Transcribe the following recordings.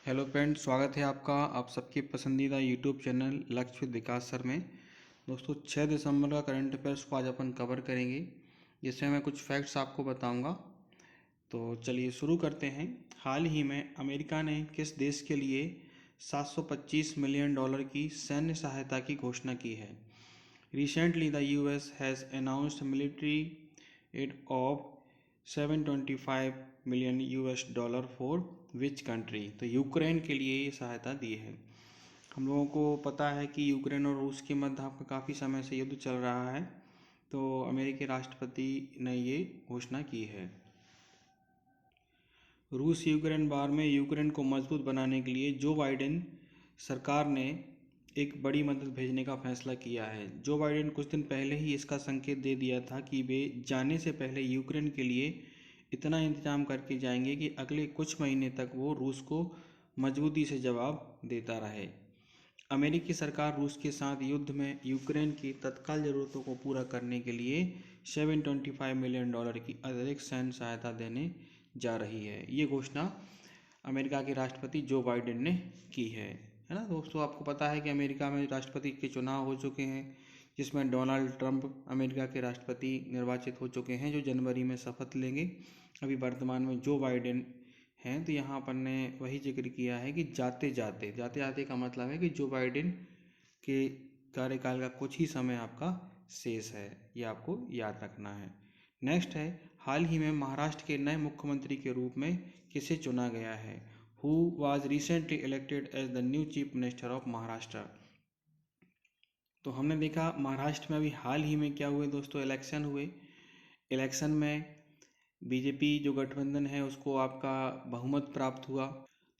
Hello friend, स्वागत है आपका आप सबके पसंदीदा यूट्यूब चैनल लक्ष्य विद विकास सर में। दोस्तों 6 दिसंबर का करंट अफेयर्स को आज अपन कवर करेंगे, जिसमें मैं कुछ फैक्ट्स आपको बताऊंगा। तो चलिए शुरू करते हैं। हाल ही में अमेरिका ने किस देश के लिए 725 मिलियन डॉलर की सैन्य सहायता की घोषणा की है? Recently the US has announced military add of 725 million US dollar for which country? तो यूक्रेन के लिए ये सहायता दी है। हम लोगों को पता है कि यूक्रेन और रूस के मध्य आपका काफ़ी समय से युद्ध चल रहा है, तो अमेरिकी राष्ट्रपति ने ये घोषणा की है। रूस यूक्रेन वार में यूक्रेन को मजबूत बनाने के लिए जो बाइडेन सरकार ने एक बड़ी मदद भेजने का फैसला किया है। जो बाइडेन कुछ दिन पहले ही इसका संकेत दे दिया था कि वे जाने से पहले यूक्रेन के लिए इतना इंतजाम करके जाएंगे कि अगले कुछ महीने तक वो रूस को मजबूती से जवाब देता रहे। अमेरिकी सरकार रूस के साथ युद्ध में यूक्रेन की तत्काल ज़रूरतों को पूरा करने के लिए 725 मिलियन डॉलर की अतिरिक्त सैन्य सहायता देने जा रही है। ये घोषणा अमेरिका के राष्ट्रपति जो बाइडेन ने की है ना दोस्तों। आपको पता है कि अमेरिका में राष्ट्रपति के चुनाव हो चुके हैं, जिसमें डोनाल्ड ट्रंप अमेरिका के राष्ट्रपति निर्वाचित हो चुके हैं, जो जनवरी में शपथ लेंगे। अभी वर्तमान में जो बाइडेन हैं। तो यहाँ अपन ने वही जिक्र किया है कि जाते जाते का मतलब है कि जो बाइडेन के कार्यकाल का कुछ ही समय आपका शेष है, ये आपको याद रखना है। नेक्स्ट है, हाल ही में महाराष्ट्र के नए मुख्यमंत्री के रूप में किसे चुना गया है? Who was recently elected as the new chief minister of Maharashtra? तो हमने देखा महाराष्ट्र में अभी हाल ही में क्या हुए दोस्तों, इलेक्शन हुए। इलेक्शन में बीजेपी जो गठबंधन है उसको आपका बहुमत प्राप्त हुआ।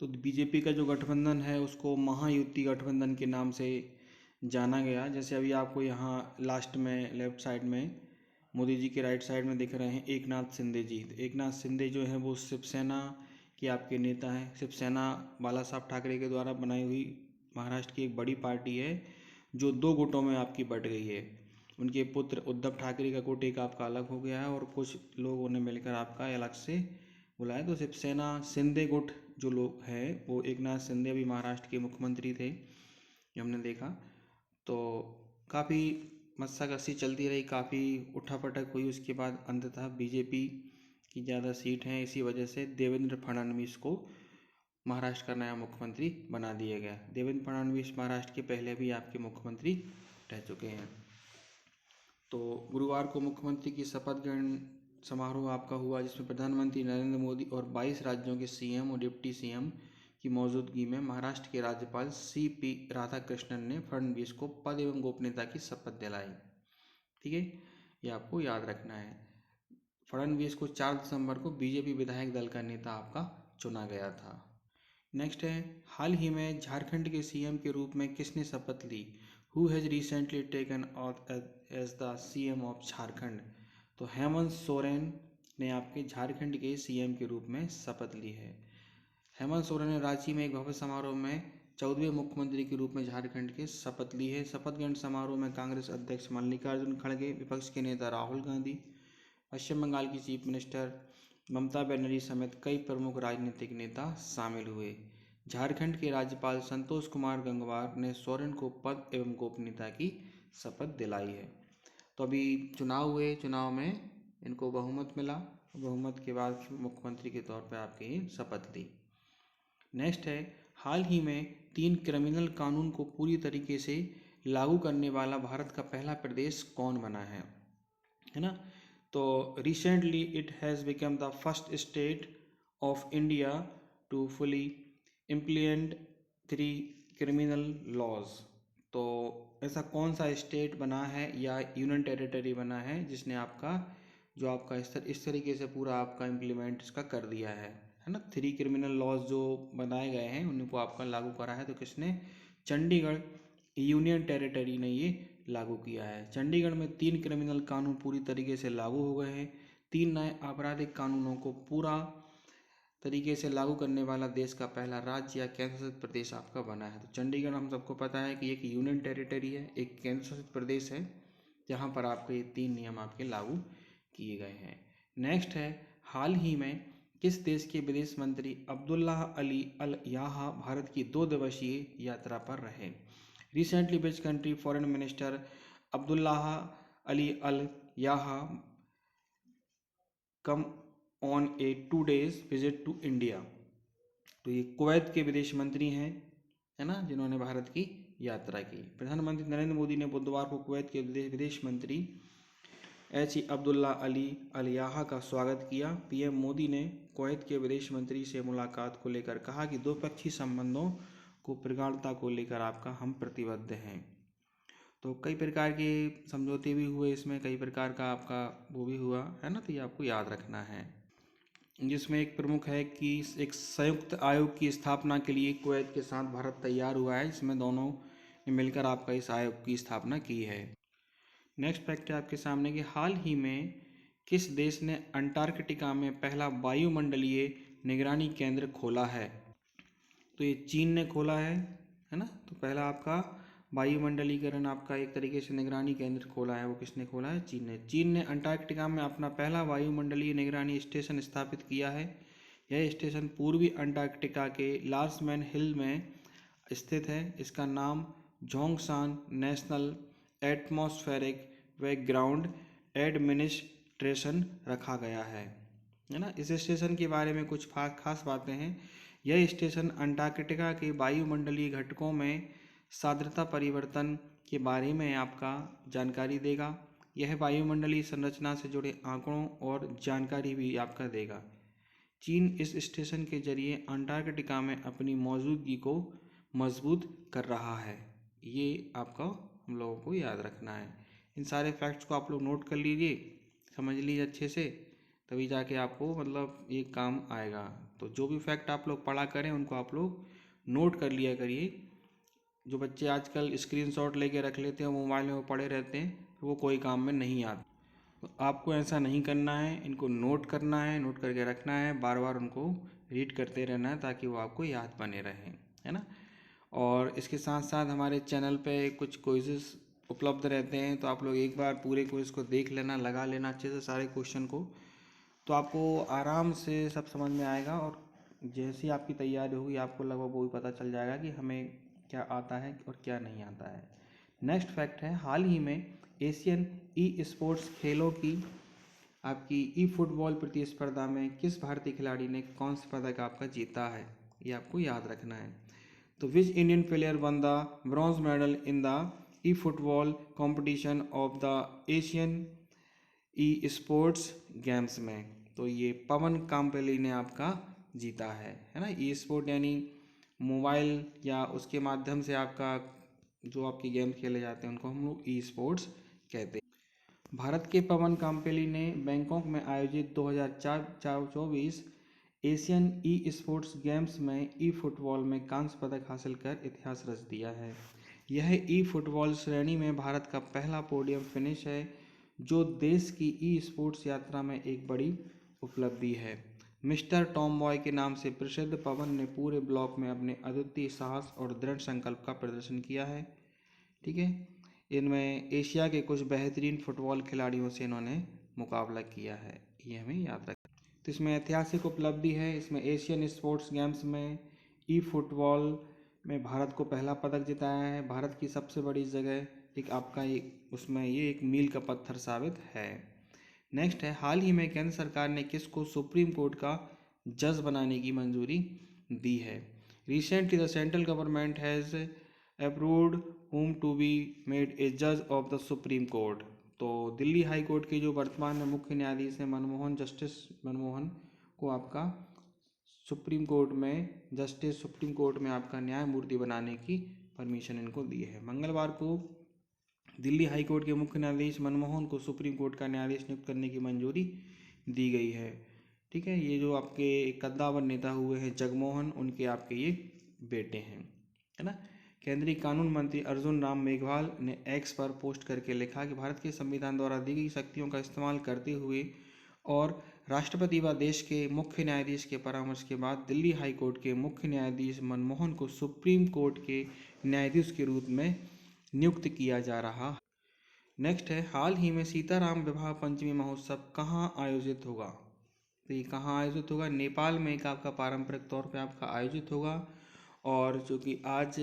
तो बीजेपी का जो गठबंधन है उसको महायुति गठबंधन के नाम से जाना गया। जैसे अभी आपको यहाँ लास्ट में लेफ्ट साइड में मोदी जी के राइट साइड में दिख रहे हैं एकनाथ शिंदे जी। तो एकनाथ शिंदे जो है वो शिवसेना के आपके नेता हैं। शिवसेना बाला साहब ठाकरे के द्वारा बनाई हुई महाराष्ट्र की एक बड़ी पार्टी है, जो दो गुटों में आपकी बट गई है। उनके पुत्र उद्धव ठाकरे का गुट एक आपका अलग हो गया है और कुछ लोगों ने मिलकर आपका अलग से बुलाया। तो शिवसेना शिंदे गुट जो लोग हैं वो एकनाथ शिंदे अभी महाराष्ट्र के मुख्यमंत्री थे, ये हमने देखा। तो काफ़ी मस्साकसी चलती रही, काफ़ी उठापटक हुई। उसके बाद अंततः बीजेपी की ज़्यादा सीट हैं, इसी वजह से देवेंद्र फडणवीस को महाराष्ट्र का नया मुख्यमंत्री बना दिया गया। देवेंद्र फडणवीस महाराष्ट्र के पहले भी आपके मुख्यमंत्री रह चुके हैं। तो गुरुवार को मुख्यमंत्री की शपथ ग्रहण समारोह आपका हुआ, जिसमें प्रधानमंत्री नरेंद्र मोदी और 22 राज्यों के सीएम और डिप्टी सीएम की मौजूदगी में महाराष्ट्र के राज्यपाल CP राधाकृष्णन ने फडणवीस को पद एवं गोपनीयता की शपथ दिलाई। ठीक है, ये आपको याद रखना है। फडणवीस को 4 दिसंबर को बीजेपी विधायक दल का नेता आपका चुना गया था। नेक्स्ट है, हाल ही में झारखंड के सीएम के रूप में किसने शपथ ली? Who has recently taken oath as the CM of Jharkhand? तो हेमंत सोरेन ने आपके झारखंड के सीएम के रूप में शपथ ली है। हेमंत सोरेन ने रांची में एक भव्य समारोह में 14वें मुख्यमंत्री के रूप में झारखंड के शपथ ली है। शपथ ग्रहण समारोह में कांग्रेस अध्यक्ष मल्लिकार्जुन खड़गे, विपक्ष के नेता राहुल गांधी, पश्चिम बंगाल की चीफ मिनिस्टर ममता बनर्जी समेत कई प्रमुख राजनीतिक नेता शामिल हुए। झारखंड के राज्यपाल संतोष कुमार गंगवार ने सोरेन को पद एवं गोपनीयता की शपथ दिलाई है। तो अभी चुनाव हुए, चुनाव में इनको बहुमत मिला, बहुमत के बाद मुख्यमंत्री के तौर पर आपकी शपथ ली। नेक्स्ट है, हाल ही में 3 क्रिमिनल कानून को पूरी तरीके से लागू करने वाला भारत का पहला प्रदेश कौन बना है ना? तो recently it has become the first state of India to fully implement 3 criminal laws. तो ऐसा कौन सा स्टेट बना है या यूनियन टेरिटरी बना है जिसने आपका जो आपका इस तरीके से पूरा आपका इम्प्लीमेंट इसका कर दिया है ना? 3 क्रिमिनल लॉज जो बनाए गए हैं उनको आपका लागू करा है। तो किसने? चंडीगढ़ यूनियन टेरिटरी ने ये लागू किया है। चंडीगढ़ में 3 क्रिमिनल कानून पूरी तरीके से लागू हो गए हैं। 3 नए आपराधिक कानूनों को पूरा तरीके से लागू करने वाला देश का पहला राज्य या केंद्र शासित प्रदेश आपका बना है। तो चंडीगढ़ हम सबको पता है कि एक यूनियन टेरिटरी है, एक केंद्र शासित प्रदेश है, जहाँ पर आपके ये 3 नियम आपके लागू किए गए हैं। नेक्स्ट है, हाल ही में किस देश के विदेश मंत्री अब्दुल्लाह अली अल याहा भारत की 2 दिवसीय यात्रा पर रहे? Recently which country foreign minister Abdullah Ali Al Yahya came on a 2 days visit to India? तो ये कुवैत के विदेश मंत्री हैं, है ना, जिन्होंने भारत की यात्रा की। प्रधानमंत्री नरेंद्र मोदी ने बुधवार को कुवैत के विदेश मंत्री अब्दुल्ला अली अल याहा का स्वागत किया। पीएम मोदी ने कुवैत के विदेश मंत्री से मुलाकात को लेकर कहा कि द्विपक्षीय संबंधों को प्रगाढ़ता को लेकर हम प्रतिबद्ध हैं। तो कई प्रकार के समझौते भी हुए इसमें, कई प्रकार का आपका वो भी हुआ है ना, तो ये आपको याद रखना है। जिसमें एक प्रमुख है कि एक संयुक्त आयोग की स्थापना के लिए कुवैत के साथ भारत तैयार हुआ है। इसमें दोनों ने मिलकर आपका इस आयोग की स्थापना की है। नेक्स्ट फैक्ट है आपके सामने कि हाल ही में किस देश ने अंटार्कटिका में पहला वायुमंडलीय निगरानी केंद्र खोला है? तो ये चीन ने खोला है ना। तो पहला आपका वायुमंडलीकरण आपका एक तरीके से निगरानी केंद्र खोला है, वो किसने खोला है? चीन ने। चीन ने अंटार्कटिका में अपना पहला वायुमंडलीय निगरानी स्टेशन स्थापित किया है। यह स्टेशन पूर्वी अंटार्कटिका के लार्समैन हिल में स्थित है। इसका नाम जोंगसान नेशनल एटमॉस्फेरिक बैकग्राउंड एडमिनिस्ट्रेशन रखा गया है ना। इस स्टेशन के बारे में कुछ खास बातें हैं। यह स्टेशन अंटार्कटिका के वायुमंडलीय घटकों में सान्द्रता परिवर्तन के बारे में आपका जानकारी देगा। यह वायुमंडलीय संरचना से जुड़े आंकड़ों और जानकारी भी आपका देगा। चीन इस स्टेशन के जरिए अंटार्कटिका में अपनी मौजूदगी को मजबूत कर रहा है। ये आपका हम लोगों को याद रखना है। इन सारे फैक्ट्स को आप लोग नोट कर लीजिए, समझ लीजिए अच्छे से, तभी जाके आपको मतलब ये काम आएगा। तो जो भी फैक्ट आप लोग पढ़ा करें उनको आप लोग नोट कर लिया करिए। जो बच्चे आजकल स्क्रीनशॉट लेके रख लेते हैं, मोबाइल में वो पड़े रहते हैं, तो वो कोई काम में नहीं आते। तो आपको ऐसा नहीं करना है, इनको नोट करना है, नोट करके रखना है, बार बार उनको रीड करते रहना है ताकि वो आपको याद बने रहें, है ना। और इसके साथ साथ हमारे चैनल पे कुछ क्विज़ेस उपलब्ध रहते हैं, तो आप लोग एक बार पूरे क्विज़ को देख लेना, लगा लेना अच्छे से सारे क्वेश्चन को, तो आपको आराम से सब समझ में आएगा। और जैसी आपकी तैयारी होगी आपको लगभग वो भी पता चल जाएगा कि हमें क्या आता है और क्या नहीं आता है। नेक्स्ट फैक्ट है, हाल ही में एशियन ई स्पोर्ट्स खेलों की आपकी ई फुटबॉल प्रतिस्पर्धा में किस भारतीय खिलाड़ी ने कौन सा पदक आपका जीता है? ये आपको याद रखना है। तो which Indian player one the bronze medal in the E football competition of the Asian e sports games में? तो ये पवन काम्पेली ने आपका जीता है ना। ई स्पोर्ट यानी मोबाइल या उसके माध्यम से आपका जो आपके गेम खेले जाते हैं उनको हम लोग ई स्पोर्ट्स कहते हैं। भारत के पवन काम्पेली ने बैंकॉक में आयोजित 2024 एशियन ई स्पोर्ट्स गेम्स में ई फुटबॉल में कांस्य पदक हासिल कर इतिहास रच दिया है। यह ई फुटबॉल श्रेणी में भारत का पहला पोडियम फिनिश है, जो देश की ई स्पोर्ट्स यात्रा में एक बड़ी उपलब्धि है। मिस्टर टॉम बॉय के नाम से प्रसिद्ध पवन ने पूरे ब्लॉक में अपने अद्वितीय साहस और दृढ़ संकल्प का प्रदर्शन किया है। ठीक है, इनमें एशिया के कुछ बेहतरीन फुटबॉल खिलाड़ियों से इन्होंने मुकाबला किया है, ये हमें याद रखना। तो इसमें ऐतिहासिक उपलब्धि है। इसमें एशियन स्पोर्ट्स गेम्स में ई फुटबॉल में भारत को पहला पदक जिताया है। भारत की सबसे बड़ी जगह एक आपका उसमें ये एक मील का पत्थर साबित है। नेक्स्ट है, हाल ही में केंद्र सरकार ने किसको सुप्रीम कोर्ट का जज बनाने की मंजूरी दी है? Recently the central government has approved whom to be made a judge of the supreme court. तो दिल्ली हाई कोर्ट के जो वर्तमान में मुख्य न्यायाधीश हैं जस्टिस मनमोहन को आपका सुप्रीम कोर्ट में आपका न्यायमूर्ति बनाने की परमिशन इनको दी है। मंगलवार को दिल्ली हाई कोर्ट के मुख्य न्यायाधीश मनमोहन को सुप्रीम कोर्ट का न्यायाधीश नियुक्त करने की मंजूरी दी गई है। ठीक है, ये जो आपके कद्दावर नेता हुए हैं जगमोहन, उनके आपके ये बेटे हैं, है ना। केंद्रीय कानून मंत्री अर्जुन राम मेघवाल ने एक्स पर पोस्ट करके लिखा कि भारत के संविधान द्वारा दी गई शक्तियों का इस्तेमाल करते हुए और राष्ट्रपति व देश के मुख्य न्यायाधीश के परामर्श के बाद दिल्ली हाई कोर्ट के मुख्य न्यायाधीश मनमोहन को सुप्रीम कोर्ट के न्यायाधीश के रूप में नियुक्त किया जा रहा। नेक्स्ट है, हाल ही में सीताराम विवाह पंचमी महोत्सव कहाँ आयोजित होगा? तो ये कहाँ आयोजित होगा? नेपाल में एक आपका पारंपरिक तौर पे आपका आयोजित होगा। और जो कि आज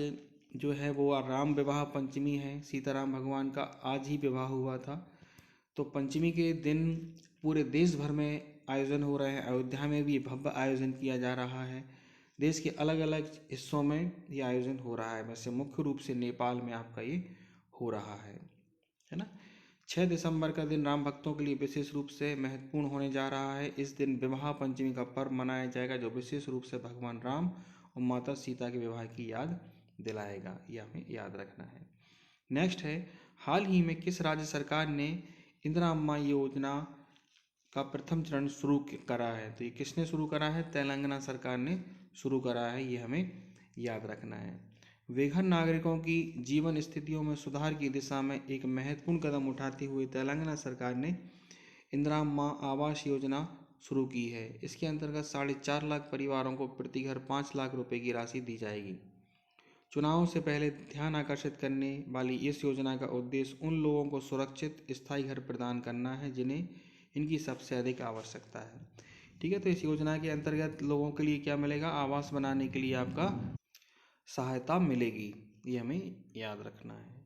जो है वो राम विवाह पंचमी है, सीताराम भगवान का आज ही विवाह हुआ था। तो पंचमी के दिन पूरे देश भर में आयोजन हो रहे हैं। अयोध्या में भी भव्य आयोजन किया जा रहा है। देश के अलग अलग हिस्सों में ये आयोजन हो रहा है। वैसे मुख्य रूप से नेपाल में आपका ये हो रहा है ना। 6 दिसंबर का दिन राम भक्तों के लिए विशेष रूप से महत्वपूर्ण होने जा रहा है। इस दिन विवाह पंचमी का पर्व मनाया जाएगा, जो विशेष रूप से भगवान राम और माता सीता के विवाह की याद दिलाएगा। ये हमें याद रखना है। नेक्स्ट है, हाल ही में किस राज्य सरकार ने इंदिरा अम्मा योजना का प्रथम चरण शुरू करा है? तो ये किसने शुरू करा है? तेलंगाना सरकार ने शुरू करा है। ये हमें याद रखना है। बेघर नागरिकों की जीवन स्थितियों में सुधार की दिशा में एक महत्वपूर्ण कदम उठाते हुए तेलंगाना सरकार ने इंदिरा अम्मा आवास योजना शुरू की है। इसके अंतर्गत 4.5 लाख परिवारों को प्रति घर 5 लाख रुपए की राशि दी जाएगी। चुनाव से पहले ध्यान आकर्षित करने वाली इस योजना का उद्देश्य उन लोगों को सुरक्षित स्थायी घर प्रदान करना है जिन्हें इनकी सबसे अधिक आवश्यकता है। ठीक है, तो इस योजना के अंतर्गत लोगों के लिए क्या मिलेगा? आवास बनाने के लिए आपका सहायता मिलेगी। ये हमें याद रखना है।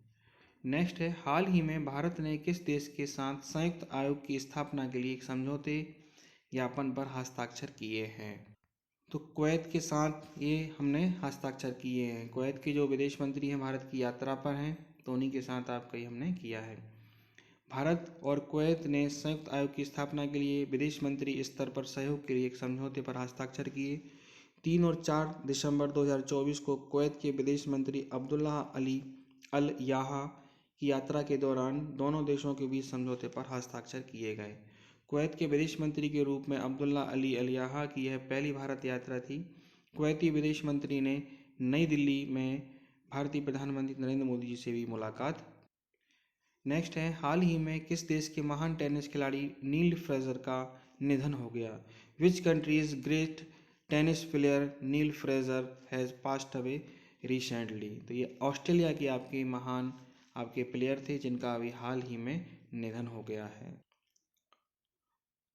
नेक्स्ट है, हाल ही में भारत ने किस देश के साथ संयुक्त आयोग की स्थापना के लिए एक समझौते ज्ञापन पर हस्ताक्षर किए हैं? तो कुवैत के साथ ये हमने हस्ताक्षर किए हैं। कुवैत के जो विदेश मंत्री हैं भारत की यात्रा पर हैं, तो उन्हीं के साथ आपका ये हमने किया है। भारत और कुवैत ने संयुक्त आयोग की स्थापना के लिए विदेश मंत्री स्तर पर सहयोग के लिए एक समझौते पर हस्ताक्षर किए। 3 और 4 दिसंबर 2024 को कुवैत के विदेश मंत्री अब्दुल्लाह अली अल याहा की यात्रा के दौरान दोनों देशों के बीच समझौते पर हस्ताक्षर किए गए। कुवैत के विदेश मंत्री के रूप में अब्दुल्ला अली अल याहा की यह पहली भारत यात्रा थी। कुवैती विदेश मंत्री ने नई दिल्ली में भारतीय प्रधानमंत्री नरेंद्र मोदी जी से भी मुलाकात। नेक्स्ट है, हाल ही में किस देश के महान टेनिस खिलाड़ी नील फ्रेजर का निधन हो गया? Which country's great tennis player Neil Fraser has passed away recently? तो ये ऑस्ट्रेलिया के आपके महान आपके प्लेयर थे जिनका अभी हाल ही में निधन हो गया है।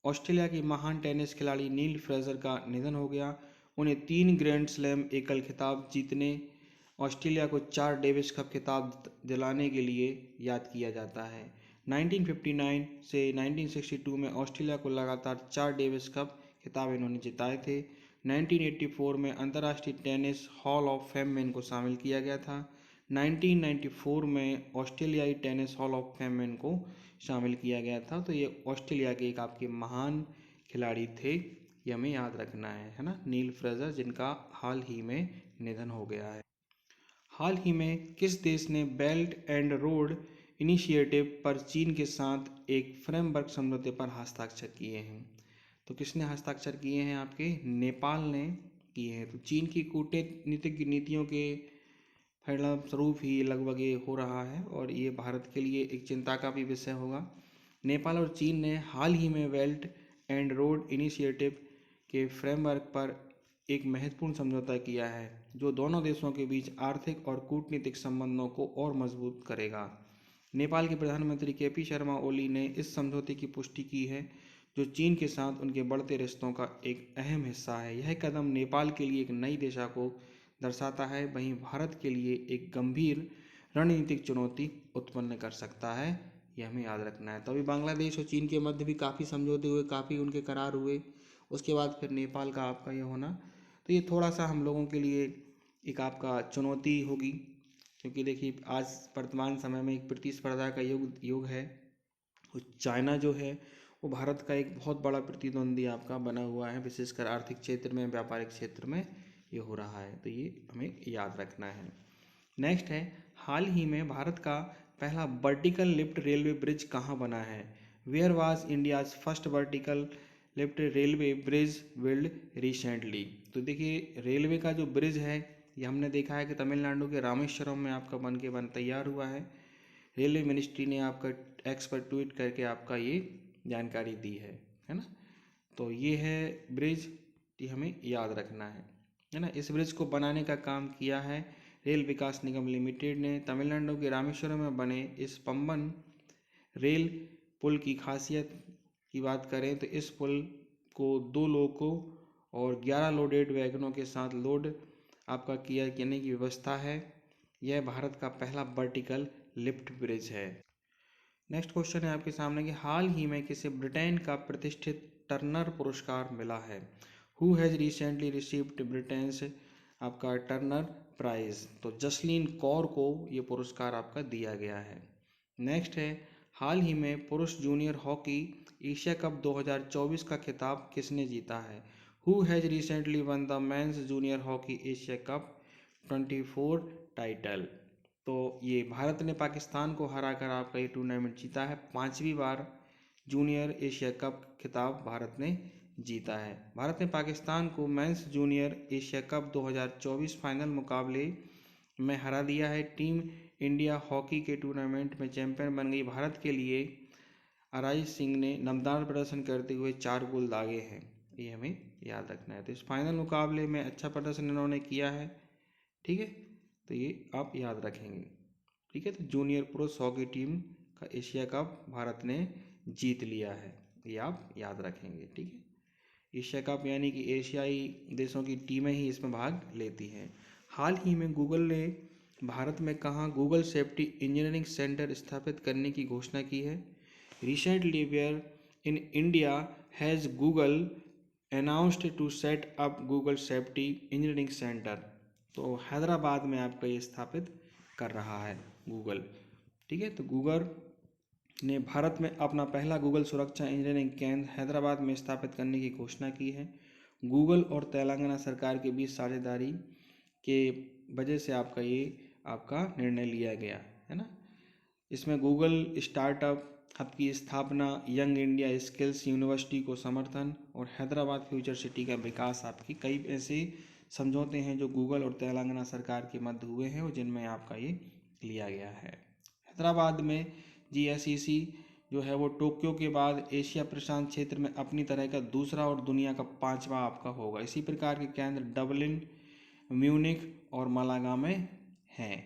ऑस्ट्रेलिया के महान टेनिस खिलाड़ी नील फ्रेजर का निधन हो गया। उन्हें 3 ग्रैंड स्लैम एकल खिताब जीतने, ऑस्ट्रेलिया को 4 डेविस कप खिताब दिलाने के लिए याद किया जाता है। 1959 से 1962 में ऑस्ट्रेलिया को लगातार 4 डेविस कप खिताब इन्होंने जिताए थे। 1984 में अंतर्राष्ट्रीय टेनिस हॉल ऑफ फेम में इनको शामिल किया गया था। 1994 में ऑस्ट्रेलियाई टेनिस हॉल ऑफ फेम में इनको शामिल किया गया था। तो ये ऑस्ट्रेलिया के एक आपके महान खिलाड़ी थे, ये हमें याद रखना है ना, नील फ्रेजर, जिनका हाल ही में निधन हो गया है। हाल ही में किस देश ने बेल्ट एंड रोड इनिशिएटिव पर चीन के साथ एक फ्रेमवर्क समझौते पर हस्ताक्षर किए हैं? तो किसने हस्ताक्षर किए हैं? आपके नेपाल ने किए हैं। तो चीन की कूटनीतिक नीतियों के परिणामस्वरूप ही लगभग ये हो रहा है और ये भारत के लिए एक चिंता का भी विषय होगा। नेपाल और चीन ने हाल ही में बेल्ट एंड रोड इनिशिएटिव के फ्रेमवर्क पर एक महत्वपूर्ण समझौता किया है, जो दोनों देशों के बीच आर्थिक और कूटनीतिक संबंधों को और मजबूत करेगा। नेपाल के प्रधानमंत्री केपी शर्मा ओली ने इस समझौते की पुष्टि की है, जो चीन के साथ उनके बढ़ते रिश्तों का एक अहम हिस्सा है। यह कदम नेपाल के लिए एक नई दिशा को दर्शाता है, वहीं भारत के लिए एक गंभीर रणनीतिक चुनौती उत्पन्न कर सकता है। यह हमें याद रखना है। तो अभी बांग्लादेश और चीन के मध्य भी काफ़ी समझौते हुए, काफ़ी उनके करार हुए, उसके बाद फिर नेपाल का आपका ये होना, तो ये थोड़ा सा हम लोगों के लिए एक आपका चुनौती होगी, क्योंकि देखिए आज वर्तमान समय में एक प्रतिस्पर्धा का युग है। चाइना जो है वो भारत का एक बहुत बड़ा प्रतिद्वंदी आपका बना हुआ है, विशेषकर आर्थिक क्षेत्र में, व्यापारिक क्षेत्र में ये हो रहा है, तो ये हमें याद रखना है। नेक्स्ट है, हाल ही में भारत का पहला वर्टिकल लिफ्ट रेलवे ब्रिज कहाँ बना है? Where was India's first vertical lift railway bridge build recently? तो देखिए रेलवे का जो ब्रिज है ये हमने देखा है कि तमिलनाडु के रामेश्वरम में आपका बन तैयार हुआ है। रेलवे मिनिस्ट्री ने आपका एक्स पर ट्वीट करके आपका ये जानकारी दी है ना। तो ये है ब्रिज, ये हमें याद रखना है ना। इस ब्रिज को बनाने का काम किया है रेल विकास निगम लिमिटेड ने। तमिलनाडु के रामेश्वरम में बने इस पंबन रेल पुल की खासियत की बात करें तो इस पुल को 2 लोको और 11 लोडेड वैगनों के साथ लोड आपका किया करने की व्यवस्था है। यह भारत का पहला वर्टिकल लिफ्ट ब्रिज है। नेक्स्ट क्वेश्चन है आपके सामने कि हाल ही में किसे ब्रिटेन का प्रतिष्ठित टर्नर पुरस्कार मिला है। Who has recently received Britain's आपका टर्नर प्राइज। तो जसलीन कौर को ये पुरस्कार आपका दिया गया है। नेक्स्ट है हाल ही में पुरुष जूनियर हॉकी एशिया कप 2024 का खिताब किसने जीता है। Who has recently one the mains junior hockey Asia cup 24 title. तो ये भारत ने पाकिस्तान को हराकर आपका ये टूर्नामेंट जीता है। 5वीं बार जूनियर एशिया कप खिताब भारत ने जीता है। भारत ने पाकिस्तान को mains junior Asia cup 2024 final मुकाबले में हरा दिया है। टीम इंडिया हॉकी के टूर्नामेंट में चैंपियन बन गई। भारत के लिए अराइज सिंह ने नमदार प्रदर्शन करते हुए 4 गोल दागे हैं, ये हमें याद रखना है। तो इस फाइनल मुकाबले में अच्छा प्रदर्शन इन्होंने किया है, ठीक है, तो ये आप याद रखेंगे, ठीक है। तो जूनियर पुरुष हॉकी टीम का एशिया कप भारत ने जीत लिया है, ये आप याद रखेंगे, ठीक है। एशिया कप यानी कि एशियाई देशों की टीमें ही इसमें भाग लेती हैं। हाल ही में गूगल ने भारत में कहाँ गूगल सेफ्टी इंजीनियरिंग सेंटर स्थापित करने की घोषणा की है। Recently where in India has Google announced to set up Google safety engineering centre. तो हैदराबाद में आपका ये स्थापित कर रहा है गूगल, ठीक है। तो गूगल ने भारत में अपना पहला गूगल सुरक्षा इंजीनियरिंग केंद्र हैदराबाद में स्थापित करने की घोषणा की है। गूगल और तेलंगाना सरकार के बीच साझेदारी के वजह से आपका ये आपका निर्णय लिया गया है ना। इसमें गूगल स्टार्टअप हब की स्थापना, यंग इंडिया स्किल्स यूनिवर्सिटी को समर्थन और हैदराबाद फ्यूचर सिटी का विकास, आपकी कई ऐसे समझौते हैं जो गूगल और तेलंगाना सरकार के मध्य हुए हैं और जिनमें आपका ये लिया गया है। हैदराबाद में GSEC जो है वो टोक्यो के बाद एशिया प्रशांत क्षेत्र में अपनी तरह का दूसरा और दुनिया का 5वां आपका होगा। इसी प्रकार के केंद्र डबलिन, म्यूनिख और मालागा में हैं,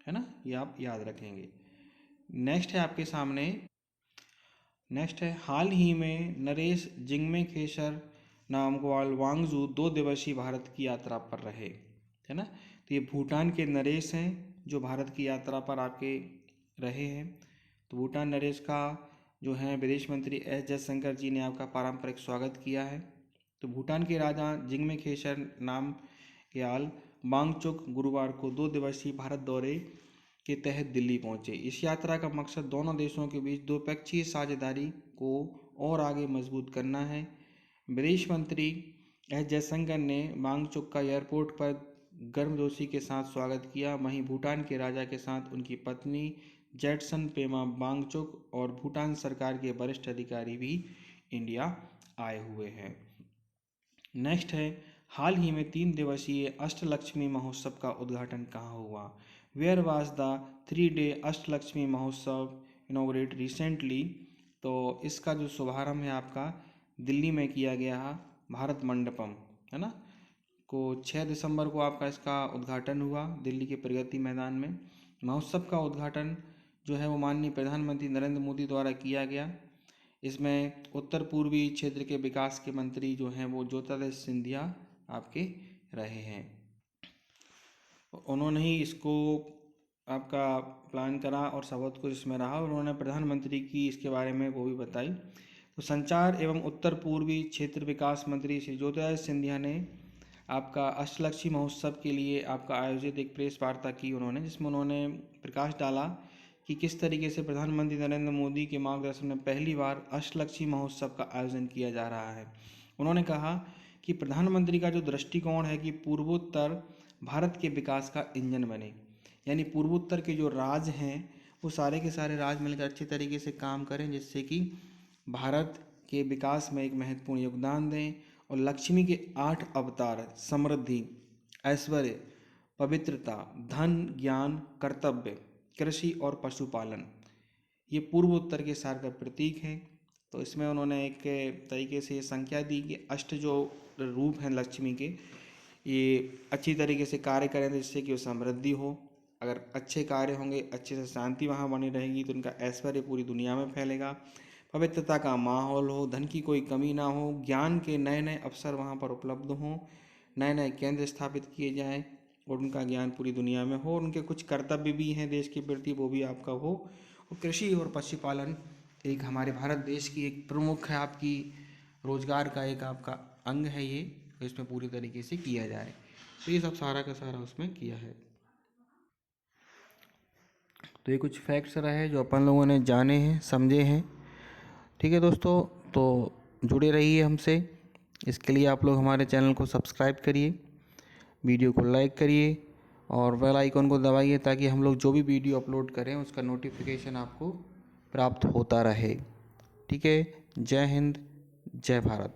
है ना, ये आप याद रखेंगे। नेक्स्ट है आपके सामने, नेक्स्ट है हाल ही में नरेश जिंगमेखेसर नामग्याल वांगचुक 2 दिवसीय भारत की यात्रा पर रहे, है ना। तो ये भूटान के नरेश हैं जो भारत की यात्रा पर आपके रहे हैं। तो भूटान नरेश का जो है विदेश मंत्री S जयशंकर जी ने आपका पारंपरिक स्वागत किया है। तो भूटान के राजा जिंगमेखेसर नामग्याल वांगचुक गुरुवार को 2 दिवसीय भारत दौरे के तहत दिल्ली पहुंचे। इस यात्रा का मकसद दोनों देशों के बीच द्विपक्षीय साझेदारी को और आगे मजबूत करना है। विदेश मंत्री S जयशंकर ने वांगचुक का एयरपोर्ट पर गर्मजोशी के साथ स्वागत किया। वहीं भूटान के राजा के साथ उनकी पत्नी जेट्सन पेमा वांगचुक और भूटान सरकार के वरिष्ठ अधिकारी भी इंडिया आए हुए हैं। नेक्स्ट है हाल ही में 3 दिवसीय अष्टलक्ष्मी महोत्सव का उद्घाटन कहाँ हुआ। Where was the 3-day Ashtalakshmi महोत्सव इनॉग्रेट रिसेंटली। तो इसका जो शुभारंभ है आपका दिल्ली में किया गया भारत मंडपम, है ना, को 6 दिसंबर को आपका इसका उद्घाटन हुआ दिल्ली के प्रगति मैदान में। महोत्सव का उद्घाटन जो है वो माननीय प्रधानमंत्री नरेंद्र मोदी द्वारा किया गया। इसमें उत्तर पूर्वी क्षेत्र के विकास के मंत्री जो हैं वो ज्योतिरादित्य सिंधिया आपके रहे हैं। उन्होंने ही इसको आपका प्लान करा और सब कुछ इसमें रहा। उन्होंने प्रधानमंत्री की इसके बारे में वो भी बताई। तो संचार एवं उत्तर पूर्वी क्षेत्र विकास मंत्री श्री ज्योतिरादित्य सिंधिया ने आपका अष्टलक्ष्मी महोत्सव के लिए आपका आयोजित एक प्रेस वार्ता की उन्होंने, जिसमें उन्होंने प्रकाश डाला कि किस तरीके से प्रधानमंत्री नरेंद्र मोदी के मार्गदर्शन में पहली बार अष्टलक्ष्मी महोत्सव का आयोजन किया जा रहा है। उन्होंने कहा कि प्रधानमंत्री का जो दृष्टिकोण है कि पूर्वोत्तर भारत के विकास का इंजन बने, यानी पूर्वोत्तर के जो राज्य हैं वो सारे के सारे राज्य मिलकर अच्छे तरीके से काम करें, जिससे कि भारत के विकास में एक महत्वपूर्ण योगदान दें और लक्ष्मी के 8 अवतार समृद्धि, ऐश्वर्य, पवित्रता, धन, ज्ञान, कर्तव्य, कृषि और पशुपालन, ये पूर्वोत्तर के सार का प्रतीक हैं। तो इसमें उन्होंने एक तरीके से संख्या दी कि अष्ट जो रूप हैं लक्ष्मी के, ये अच्छी तरीके से कार्य करें जिससे कि वो समृद्धि हो। अगर अच्छे कार्य होंगे, अच्छे से शांति वहाँ बनी रहेगी तो उनका ऐश्वर्य पूरी दुनिया में फैलेगा। पवित्रता का माहौल हो, धन की कोई कमी ना हो, ज्ञान के नए नए अवसर वहाँ पर उपलब्ध हों, नए नए केंद्र स्थापित किए जाएं और उनका ज्ञान पूरी दुनिया में हो। उनके कुछ कर्तव्य भी हैं देश के प्रति, वो भी आपका हो। और कृषि और पशुपालन एक हमारे भारत देश की एक प्रमुख है, आपकी रोजगार का एक आपका अंग है ये, तो इसमें पूरी तरीके से किया जाए। तो ये सब सारा का सारा उसमें किया है। तो ये कुछ फैक्ट्स रहे जो अपन लोगों ने जाने हैं, समझे हैं। ठीक है दोस्तों, तो जुड़े रहिए हमसे। इसके लिए आप लोग हमारे चैनल को सब्सक्राइब करिए, वीडियो को लाइक करिए और बेल आइकन को दबाइए ताकि हम लोग जो भी वीडियो अपलोड करें उसका नोटिफिकेशन आपको प्राप्त होता रहे। ठीक है, जय हिंद, जय भारत।